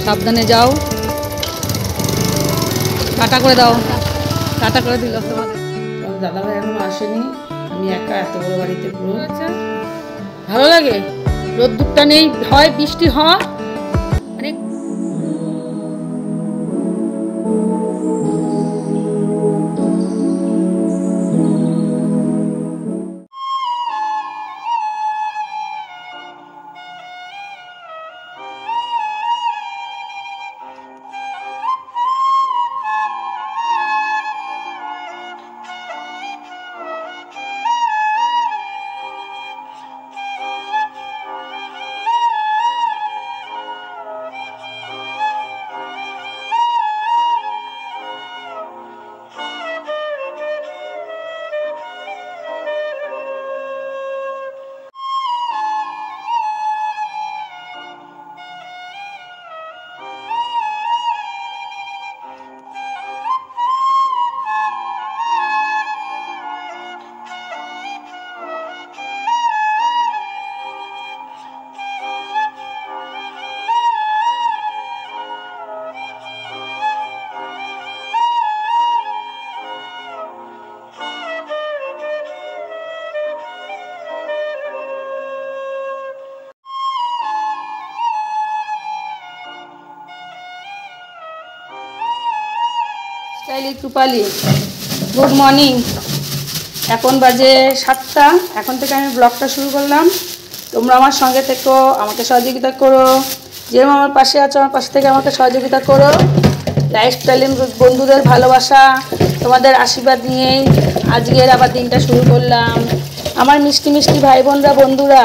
সাবধানে যাও। টাটা করে দাও। টাটা করে দিল তোমাদের। দাদা ভাই এখনো আসেনি, আমি একা এত বড় বাড়িতে পুরো ভালো লাগে। রোদ্দুরটা নেই, হয় বৃষ্টি হয়। রূপালি, গুড মর্নিং। এখন বাজে 7টা। এখন থেকে আমি ব্লগটা শুরু করলাম। তোমরা আমার সঙ্গে থেকো, আমাকে সহযোগিতা করো। যেরকম আমার পাশে আছো, আমার পাশে থেকে আমাকে সহযোগিতা করো। লাইফস্টাইল বন্ধুদের ভালোবাসা, তোমাদের আশীর্বাদ নিয়েই আজকের আবার দিনটা শুরু করলাম। আমার মিষ্টি মিষ্টি ভাই বোনরা, বন্ধুরা,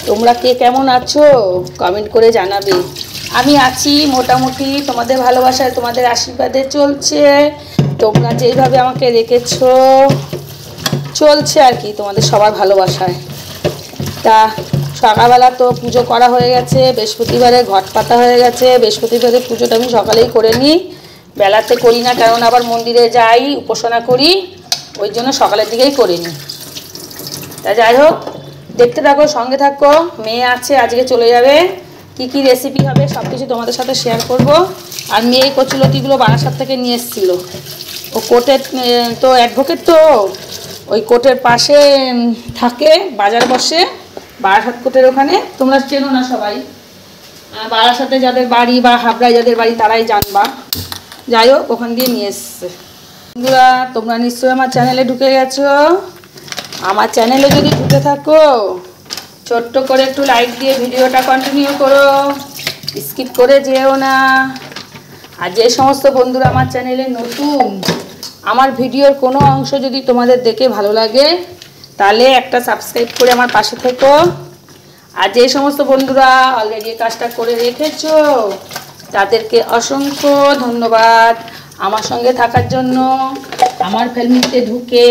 তোমরা কে কেমন আছো কমেন্ট করে জানাবে। আমি আছি মোটামুটি, তোমাদের ভালোবাসায়, তোমাদের আশীর্বাদে চলছে। তোমরা যেইভাবে আমাকে রেখেছো চলছে আর কি, তোমাদের সবার ভালোবাসায়। তা সকালবেলা তো পুজো করা হয়ে গেছে, বৃহস্পতিবারে ঘট পাতা হয়ে গেছে। বৃহস্পতিবারে পুজোটা আমি সকালেই করে নিই, বেলাতে করি না, কারণ আবার মন্দিরে যাই, উপাসনা করি, ওই জন্য সকালের দিকেই করে নিই। তা যাই হোক, দেখতে থাকো, সঙ্গে থাকো। মেয়ে আছে, আজকে চলে যাবে। কি কি রেসিপি হবে সব কিছু তোমাদের সাথে শেয়ার করব। আর মেয়ে কচুলতিগুলো বারাসাত থেকে নিয়ে এসেছিলো। ও কোর্টের তো অ্যাডভোকেট, তো ওই কোর্টের পাশে থাকে, বাজার বসে বারাসাত কোর্টের ওখানে। তোমরা চেনো না সবাই, বারাসাতে যাদের বাড়ি বা হাবড়ায় যাদের বাড়ি তারাই জানবা। যাই হোক, ওখান দিয়ে নিয়ে এসছে। বন্ধুরা, তোমরা নিশ্চয়ই আমার চ্যানেলে ঢুকে গেছো। আমার চ্যানেলে যদি ঢুকে থাকো, ছোট্ট করে একটু লাইক দিয়ে ভিডিওটা কন্টিনিউ করো, স্কিপ করে যেও না। আর যে সমস্ত বন্ধুরা আমার চ্যানেলে নতুন, আমার ভিডিওর কোনো অংশ যদি তোমাদের দেখে ভালো লাগে, তাহলে একটা সাবস্ক্রাইব করে আমার পাশে থেকো। আর যে সমস্ত বন্ধুরা অলরেডি কাজটা করে রেখেছো, তাদেরকে অসংখ্য ধন্যবাদ আমার সঙ্গে থাকার জন্য। আমার ফ্যামিলিতে ঢুকে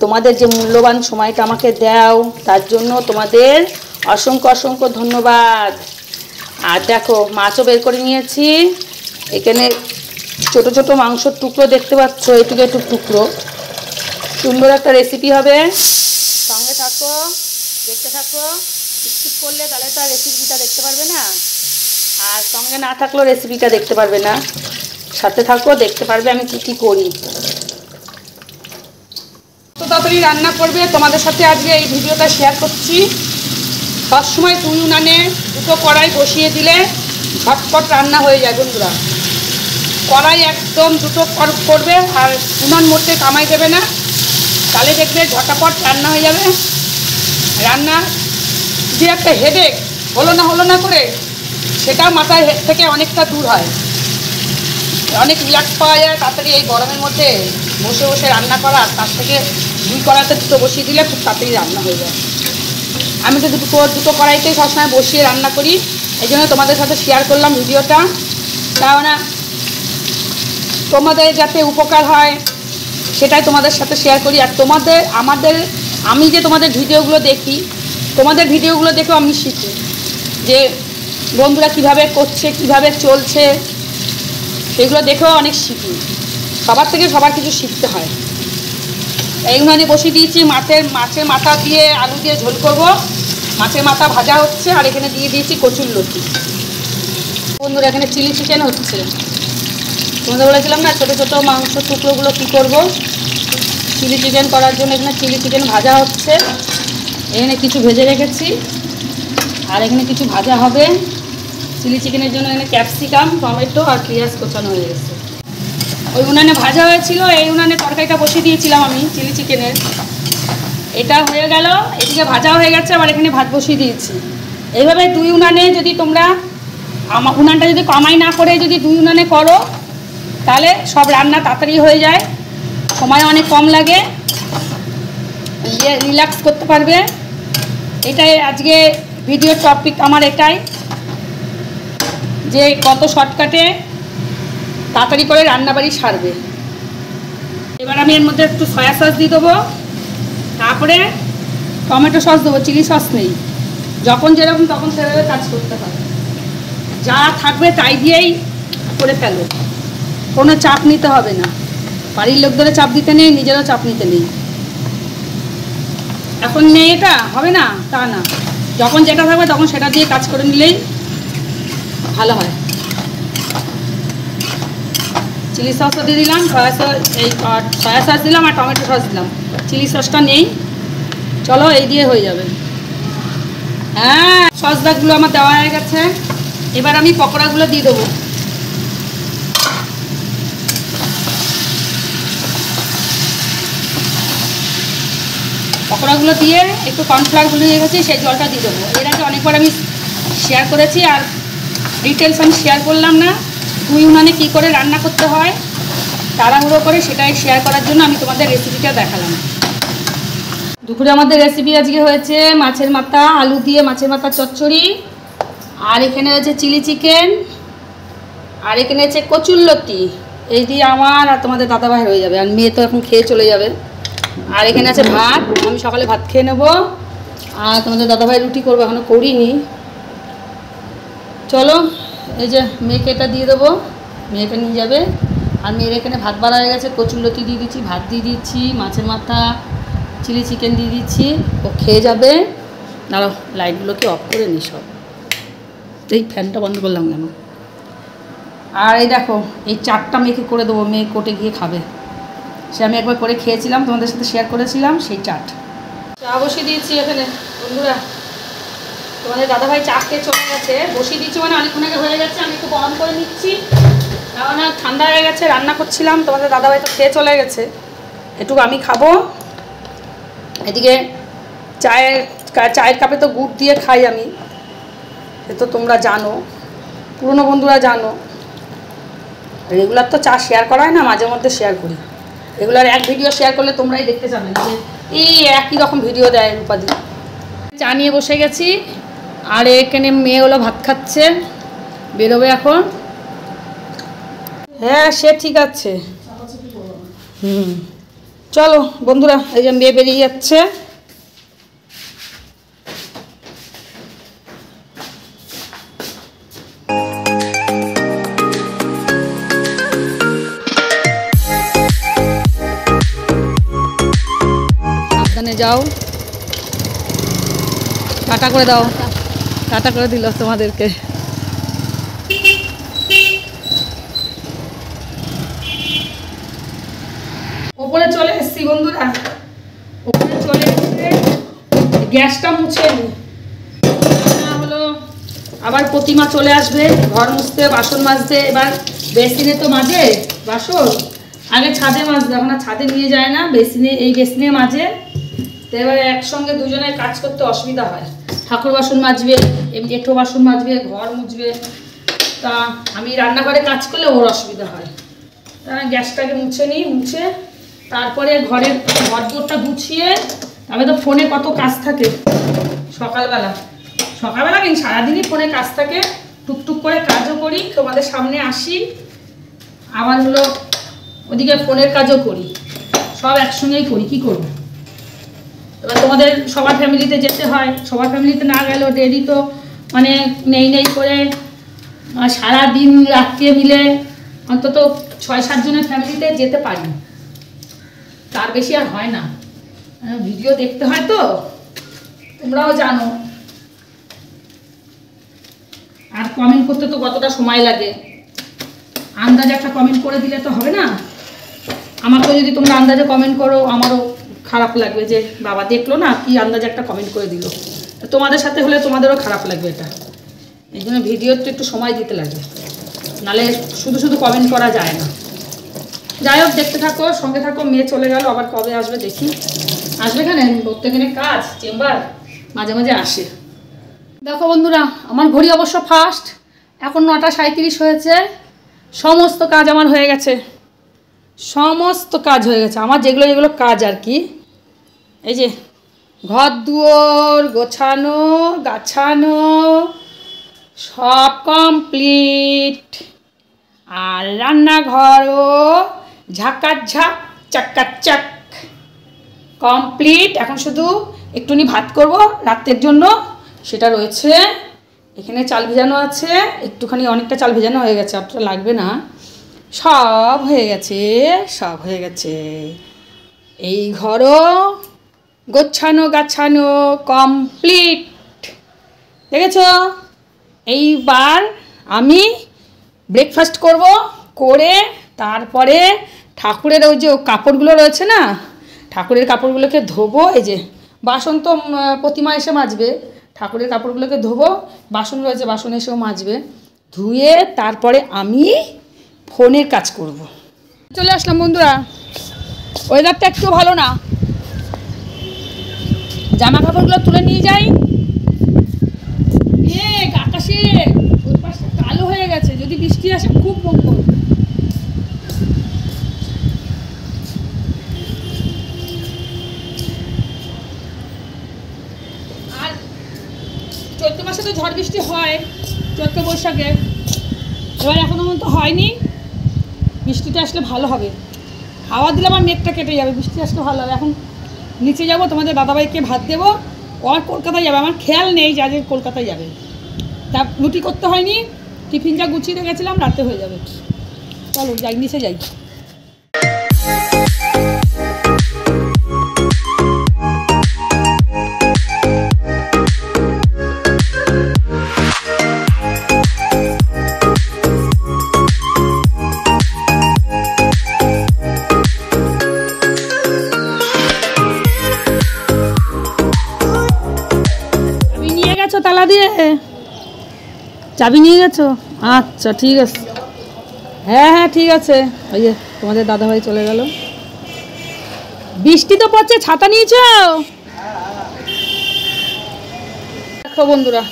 তোমাদের যে মূল্যবান সময়টা আমাকে দাও, তার জন্য তোমাদের অসংখ্য অসংখ্য ধন্যবাদ। আর দেখো, মাছও বের করে নিয়েছি। এখানে ছোট ছোট মাংসর টুকরো দেখতে পাচ্ছ, এটুকু একটু টুকরো। সুন্দর একটা রেসিপি হবে, সঙ্গে থাকো, দেখতে থাকো। স্কিপ করলে তাহলে তো আর রেসিপিটা দেখতে পারবে না, আর সঙ্গে না থাকলেও রেসিপিটা দেখতে পারবে না। সাথে থাকো, দেখতে পারবে আমি কি কি করি। তো তাড়াতাড়ি রান্না করবে, তোমাদের সাথে আজকে এই ভিডিওটা শেয়ার করছি। সবসময় তুই উনানে দুটো কড়াই বসিয়ে দিলে ঝটপট রান্না হয়ে যায় বন্ধুরা। কড়াই একদম দুটো করবে, আর উনান মোটে কামাই দেবে না, তাহলে দেখবে ঝটাপট রান্না হয়ে যাবে। রান্না যে একটা হেডেক, হলো না করে, সেটা মাথায় থেকে অনেকটা দূর হয়, অনেক রিল্যাক্স পাওয়া যায় তাড়াতাড়ি। এই গরমের মধ্যে বসে বসে রান্না করা, তার থেকে দুই কড়াইতে দুটো বসিয়ে দিলে খুব তাড়াতাড়ি রান্না হয়ে যায়। আমি তো দুটো কড়াইতেই সবসময় বসিয়ে রান্না করি, এই জন্য তোমাদের সাথে শেয়ার করলাম ভিডিওটা। না তোমাদের যাতে উপকার হয় সেটাই তোমাদের সাথে শেয়ার করি। আর আমি যে তোমাদের ভিডিওগুলো দেখি, তোমাদের ভিডিওগুলো দেখেও আমি শিখি যে বন্ধুরা কিভাবে করছে, কিভাবে চলছে, সেগুলো দেখেও অনেক শিখি। সবার থেকে সবার কিছু শিখতে হয়। এইগুলো বসিয়ে দিয়েছি, মাছের মাথা দিয়ে আলু দিয়ে ঝোল করব। মাছের মাথা ভাজা হচ্ছে, আর এখানে দিয়ে দিয়েছি কচুর লতি। বন্ধুরা, এখানে চিলি চিকেন হচ্ছে। তোমাদের বলেছিলাম না ছোটো ছোটো মাংস টুকরোগুলো কী করবো, চিলি চিকেন করার জন্য এখানে চিলি চিকেন ভাজা হচ্ছে। এখানে কিছু ভেজে রেখেছি আর এখানে কিছু ভাজা হবে চিলি চিকেনের জন্য। এখানে ক্যাপসিকাম, টমেটো আর পেঁয়াজ কোচানো হয়ে গেছে। ওই উনানে ভাজা হয়েছিল, এই উনানে তরকারিটা বসিয়ে দিয়েছিলাম আমি চিলি চিকেনের। এটা হয়ে গেল, এদিকে ভাজা হয়ে গেছে, আবার এখানে ভাত বসিয়ে দিয়েছি। এইভাবে 2 উনানে যদি তোমরা উনানটা যদি কমাই না করে যদি 2 উনানে করো তাহলে সব রান্না তাড়াতাড়ি হয়ে যায়, সময় অনেক কম লাগে, রিল্যাক্স করতে পারবে। এটাই আজকে ভিডিওর টপিক আমার, এটাই যে কত শর্টকাটে তাড়াতাড়ি করে রান্নাবাড়ি সারবে। এবার আমি এর মধ্যে একটু সয়া সস দিয়ে দেবো, তারপরে টমেটো সস দেবো, চিলি সস নেই। যখন যেরকম তখন সেভাবে কাজ করতে হবে, যা থাকবে তাই দিয়েই করে ফেলো, কোনো চাপ নিতে হবে না। বাড়ির লোকদেরও চাপ দিতে নেই, নিজেরও চাপ নিতে নেই। এখন নেই এটা হবে না তা না, যখন যেটা থাকবে তখন সেটা দিয়ে কাজ করে নিলেই ভালো হয়। চিলি সসও দিয়ে দিলাম, সয়া সস দিলাম আর টমেটো সস দিলাম। চিলি সসটা নেই, চলো এই দিয়ে হয়ে যাবে। হ্যাঁ, সস ব্যাগগুলো আমার দেওয়া হয়ে গেছে। এবার আমি পকোড়াগুলো দিয়ে দেবো। পকোড়াগুলো দিয়ে একটু কর্নফ্লাওয়ার গুলে রেখেছি, সেই জলটা দিয়ে দেবো। এর আগে অনেকবার আমি শেয়ার করেছি, আর ডিটেলস আমি শেয়ার করলাম না। 2 উনানে কী করে রান্না করতে হয় তাড়াহুড়ো করে, সেটাই শেয়ার করার জন্য আমি তোমাদের রেসিপিটা দেখালাম। দুপুরে আমাদের রেসিপি আজকে হয়েছে মাছের মাথা, আলু দিয়ে মাছের মাথা চচ্চড়ি, আর এখানে হচ্ছে চিলি চিকেন, আর এখানে হচ্ছে কচুরলতি। এই দিয়ে আমার আর তোমাদের দাদাভাই হয়ে যাবে, আর মেয়ে তো এখন খেয়ে চলে যাবে। আর এখানে আছে ভাত, আমি সকালে ভাত খেয়ে নেবো, আর তোমাদের দাদাভাই রুটি করবো, এখনও করিনি। চলো এই যে মেয়েকে এটা দিয়ে দেবো, মেয়েটা নিয়ে যাবে। আর মেয়ের এখানে ভাত বাড়া হয়ে গেছে, কচুরলতি দিয়ে দিচ্ছি, ভাত দিয়ে দিচ্ছি, মাছের মাথা, চিলি চিকেন দিয়ে দিচ্ছি, ও খেয়ে যাবে। দাঁড়াও লাইটগুলোকে অফ করে নি সব, এই ফ্যানটা বন্ধ করলাম কেন। আর এই দেখো এই চাটটা মেয়েকে করে দেবো, মেয়ে কোর্টে গিয়ে খাবে। সে আমি একবার করে খেয়েছিলাম, তোমাদের সাথে শেয়ার করেছিলাম সেই চাট। চা বসিয়ে দিয়েছি এখানে বন্ধুরা, তোমাদের দাদাভাই চা খেয়ে চলে গেছে। বসিয়ে দিচ্ছি মানে অনেকক্ষণ আগে হয়ে গেছে, আমি একটু গরম করে নিচ্ছি, কেননা ঠান্ডা হয়ে গেছে। রান্না করছিলাম, তোমাদের দাদাভাই তো খেয়ে চলে গেছে, একটু আমি খাবো। এদিকে চায়ের কাপে তো গুড় দিয়ে খাই আমি, এ তো তোমরা জানো, পুরনো বন্ধুরা জানো। রেগুলার তো চা শেয়ার করা হয় না, মাঝে মধ্যে শেয়ার করি। রেগুলার এক ভিডিও শেয়ার করলে তোমরাই দেখতে যাবে যে এই একই রকম ভিডিও দেয় রূপাদি। চা নিয়ে বসে গেছি, আর এখানে মেয়ে হলো ভাত খাচ্ছে, বেরোবে এখন। হ্যাঁ সে ঠিক আছে, চলো বন্ধুরা, এই যে মেয়ে বেরিয়ে যাচ্ছে। সাবধানে যাও, টাটা করে দাও, টাটা করে দিল তোমাদেরকে। ওপরে চলে এসছি বন্ধুরা, ওপরে চলে এসে গ্যাসটা মুছে নি, হলো আবার প্রতিমা চলে আসবে ঘর মুছতে, বাসন মাজতে। এবার বেসিনে তো মাজে বাসন, আগে ছাদে মাজবে, এখন আর ছাদে নিয়ে যায় না, বেসিনে এই বেসিনে মাজে। তো এবার একসঙ্গে দুজনের কাজ করতে অসুবিধা হয়, ঠাকুর বাসন মাজবে, এমনি এঁঠো বাসন মাজবে, ঘর মুছবে। তা আমি রান্নাঘরে কাজ করলে ওর অসুবিধা হয়, তা গ্যাসটাকে মুছে নিই, মুছে তারপরে ঘরের ঘরদোরটা গুছিয়ে। তবে তো ফোনে কত কাজ থাকে, সকালবেলা কিন্তু সারাদিনই ফোনে কাজ থাকে, টুকটুক করে কাজও করি, তোমাদের সামনে আসি, আবার হলো ওদিকে ফোনের কাজও করি, সব একসঙ্গেই করি। কি করবো, এবার তোমাদের সবার ফ্যামিলিতে যেতে হয়, সবার ফ্যামিলিতে না গেলেও ডেলি তো মানে নেই করে সারাদিন রাত্রে মিলে অন্তত 6-7 জনের ফ্যামিলিতে যেতে পারি, তার বেশি আর হয় না। ভিডিও দেখতে হয় তো, তোমরাও জানো। আর কমেন্ট করতে তো কতটা সময় লাগে, আন্দাজে একটা কমেন্ট করে দিলে তো হবে না। আমাকেও যদি তোমরা আন্দাজে কমেন্ট করো আমারও খারাপ লাগবে যে বাবা দেখলো না কি আন্দাজে একটা কমেন্ট করে দিল। তোমাদের সাথে হলে তোমাদেরও খারাপ লাগবে এটা। এই জন্য ভিডিওতে একটু সময় দিতে লাগে, নাহলে শুধু শুধু কমেন্ট করা যায় না। যাই হোক, দেখতে থাকো, সঙ্গে থাকো। মেয়ে চলে গেল, আবার কবে আসবে দেখি। আসবে এখানে প্রত্যেকদিনে কাজ চেম্বার, মাঝে মাঝে আসে। দেখো বন্ধুরা, আমার ঘড়ি অবশ্য ফাস্ট, এখন 9:37 হয়েছে। সমস্ত কাজ আমার হয়ে গেছে, সমস্ত কাজ হয়ে গেছে আমার, যেগুলো যেগুলো কাজ আর কি। এই যে ঘর দুয়ার গোছানো গাছানো সব কমপ্লিট, আর রান্নাঘরও ঝাঁকাঝাঁক চাক্কাচাক কমপ্লিট। এখন শুধু একটুনি ভাত করব রাতের জন্য, সেটা রয়েছে। এখানে চাল ভেজানো আছে, একটুখানি অনেকটা চাল ভেজানো হয়ে গেছে, অতটা লাগবে না। সব হয়ে গেছে, সব হয়ে গেছে। এই ঘরও গোছানো গাছানো কমপ্লিট, দেখেছ? এইবার আমি ব্রেকফাস্ট করব, করে তারপরে ঠাকুরের ওই যে কাপড়গুলো রয়েছে না, ঠাকুরের কাপড়গুলোকে ধোবো। এই যে বাসন তো প্রতিমা এসে মাজবে, ঠাকুরের কাপড়গুলোকে ধোবো। বাসন রয়েছে, বাসন এসেও মাজবে। ধুয়ে তারপরে আমি ফোনের কাজ করব। চলে আসলাম বন্ধুরা, ওয়েদারটা একটু ভালো না, জামা কাপড়গুলো তুলে নিয়ে যাই। আকাশে ওই পাশটা কালো হয়ে গেছে, যদি বৃষ্টি আসে খুব মঙ্গল। আর চৈত্র মাসে তো ঝড় বৃষ্টি হয়, চৈত্র বৈশাখে। এবার এখনো পর্যন্ত হয়নি, বৃষ্টিটা আসলে ভালো হবে। হাওয়া দিলে আমার নেটটা কেটে যাবে, বৃষ্টি আসলে ভালো হবে। এখন নিচে যাব, তোমাদের দাদাভাইকে ভাত দেবো। ও আর কলকাতায় যাবে, আমার খেয়াল নেই যে আজকে কলকাতায় যাবে। তা রুটি করতে হয়নি, টিফিন যা গুছিয়ে রেখেছিলাম রাতে হয়ে যাবে। চলো যাই, নিচে যাই। তালা দিয়ে চাবি নিয়ে গেছো? আচ্ছা ঠিক আছে, হ্যাঁ হ্যাঁ ঠিক আছে। ওই যে তোমাদের দাদাভাই চলে গেল। বৃষ্টি তো পড়ছে, ছাতা নিয়েছো? দেখো বন্ধুরা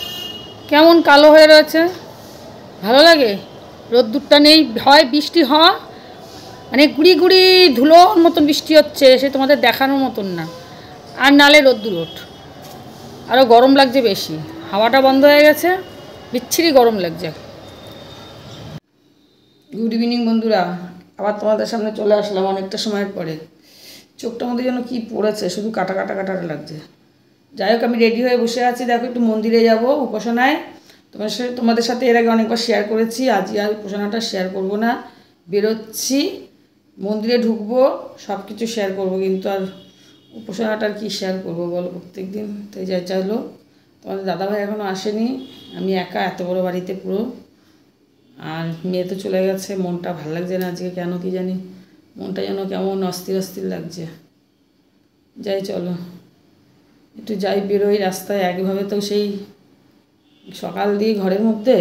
কেমন কালো হয়ে রয়েছে, ভালো লাগে? রোদ্দুরটা নেই, হয় বৃষ্টি হয়, মানে গুড়ি গুড়ি ধুলোর মতন বৃষ্টি হচ্ছে, সে তোমাদের দেখানোর মতন না। আর নালে রোদ্দুর ওঠ, আরও গরম লাগছে বেশি। হাওয়াটা বন্ধ হয়ে গেছে, বিচ্ছিরি গরম লাগছে। গুড ইভিনিং বন্ধুরা, আবার তোমাদের সামনে চলে আসলাম অনেকটা সময়ের পরে। চোখটার মধ্যে যেন কি পড়েছে, শুধু কাটা কাটা কাটা লাগছে। যাই হোক, আমি রেডি হয়ে বসে আছি। দেখো একটু মন্দিরে যাব উপাসনায়। তোমাদের সাথে এর আগে অনেকবার শেয়ার করেছি, আজকে আর উপাসনাটা শেয়ার করব না। বেরোচ্ছি, মন্দিরে ঢুকবো, সব কিছু শেয়ার করব, কিন্তু আর উপাসনাটা আর কি শেয়ার করবো বলো? প্রত্যেক দিন তাই যাই চাইলো। তোমাদের দাদাভাই এখনও আসেনি, আমি একা এত বড় বাড়িতে পুরো। আর মেয়ে তো চলে গেছে, মনটা ভালো লাগছে না আজকে, কেন কি জানি মনটা যেন কেমন অস্থির অস্থির লাগছে। যাই চলো একটু যাই, বেরোই রাস্তায়। একভাবে তো সেই সকাল দিয়ে ঘরের মধ্যে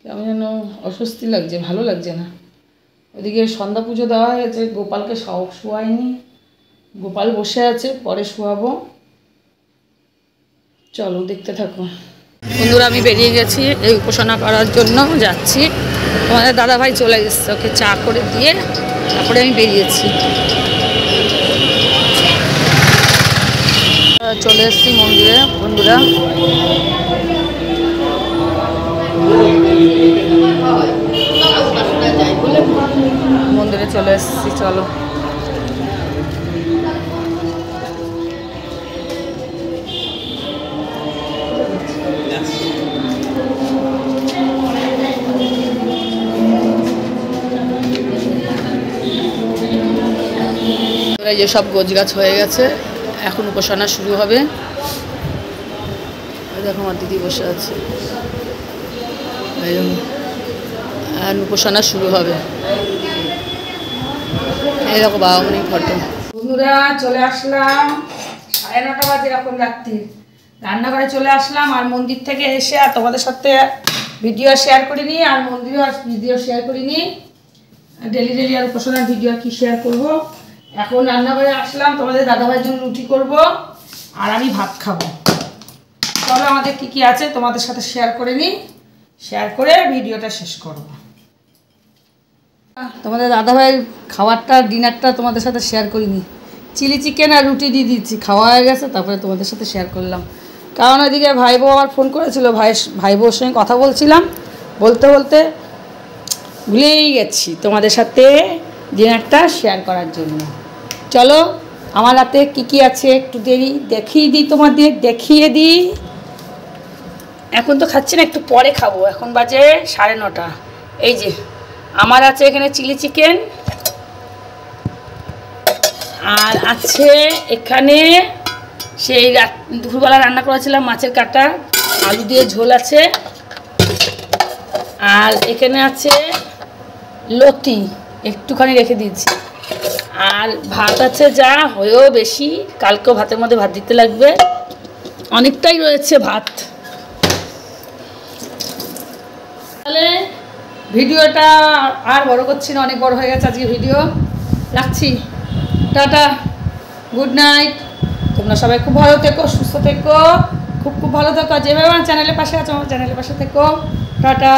কেমন যেন অস্বস্তি লাগছে, ভালো লাগছে না। ওদিকে সন্ধ্যা পুজো দেওয়া হয়েছে, গোপালকে শোয়াইনি, গোপাল বসে আছে, পরে শোয়াবো। চলো দেখতে থাকো বন্ধুরা। আমি বেরিয়ে গেছি এই উপাসনা করার জন্য, যাচ্ছি। তোমাদের দাদাভাই চলে এসছে, ওকে চা করে দিয়ে তারপরে আমি বেরিয়েছি। চলে এসছি মন্দিরে বন্ধুরা। মন্দিরে চলে এসছি, চলো। এই যে সব গোছগাছ হয়ে গেছে, এখন উপাসনা শুরু হবে। দেখো আমার দিদি বসে আছে। আর উপাসনা শুরু হবে। এই দেখো বাবামণির ফটো। বন্ধুরা চলে আসলাম 9:30 বাজে এখন রাত্রি, রান্নাঘরে চলে আসলাম। আর মন্দির থেকে এসে আর তোমাদের সাথে ভিডিও শেয়ার করিনি, আর মন্দিরেও আর ভিডিও শেয়ার করিনি। ডেলি আর উপাসনার ভিডিও আর কি শেয়ার করবো। এখন রান্নাঘরে আসলাম, তোমাদের দাদাভাইয়ের জন্য রুটি করব আর আমি ভাত খাবো। চলো আমাদের কি আছে তোমাদের সাথে শেয়ার করে নিই, শেয়ার করে ভিডিওটা শেষ করব। তোমাদের দাদাভাইয়ের খাবারটা ডিনারটা তোমাদের সাথে শেয়ার করিনি। চিলি চিকেন আর রুটি দিয়ে দিচ্ছি, খাওয়া হয়ে গেছে, তারপরে তোমাদের সাথে শেয়ার করলাম। কারণ ওইদিকে ভাই বউ আমার ফোন করেছিল, ভাই বউর সঙ্গে কথা বলছিলাম, বলতে বলতে ভুলেই গেছি তোমাদের সাথে ডিনারটা শেয়ার করার জন্য। চলো আমার হাতে কী আছে একটু দেখিয়ে দিই, তোমাদের দেখিয়ে দিই। এখন তো খাচ্ছি না, একটু পরে খাবো, এখন বাজে 9:30। এই যে আমার আছে এখানে চিলি চিকেন, আর আছে এখানে সেই দুপুরবেলা রান্না করেছিলাম মাছের কাটা, আলু দিয়ে ঝোল আছে, আর এখানে আছে লতি একটুখানি রেখে দিয়েছি, আর ভাত আছে যা হয়েও বেশি, কালকেও ভাতের মধ্যে ভাত দিতে লাগবে, অনেকটাই রয়েছে ভাত। তাহলে ভিডিওটা আর বড় করছি না, অনেক বড় হয়ে গেছে আজকে ভিডিও, রাখছি, টাটা, গুড নাইট। তোমরা সবাই খুব ভালো থেকো, সুস্থ থেকো, খুব ভালো থেকো। যেভাবে আমার চ্যানেলের পাশে আছো আমার চ্যানেলের পাশে থেকো, টাটা।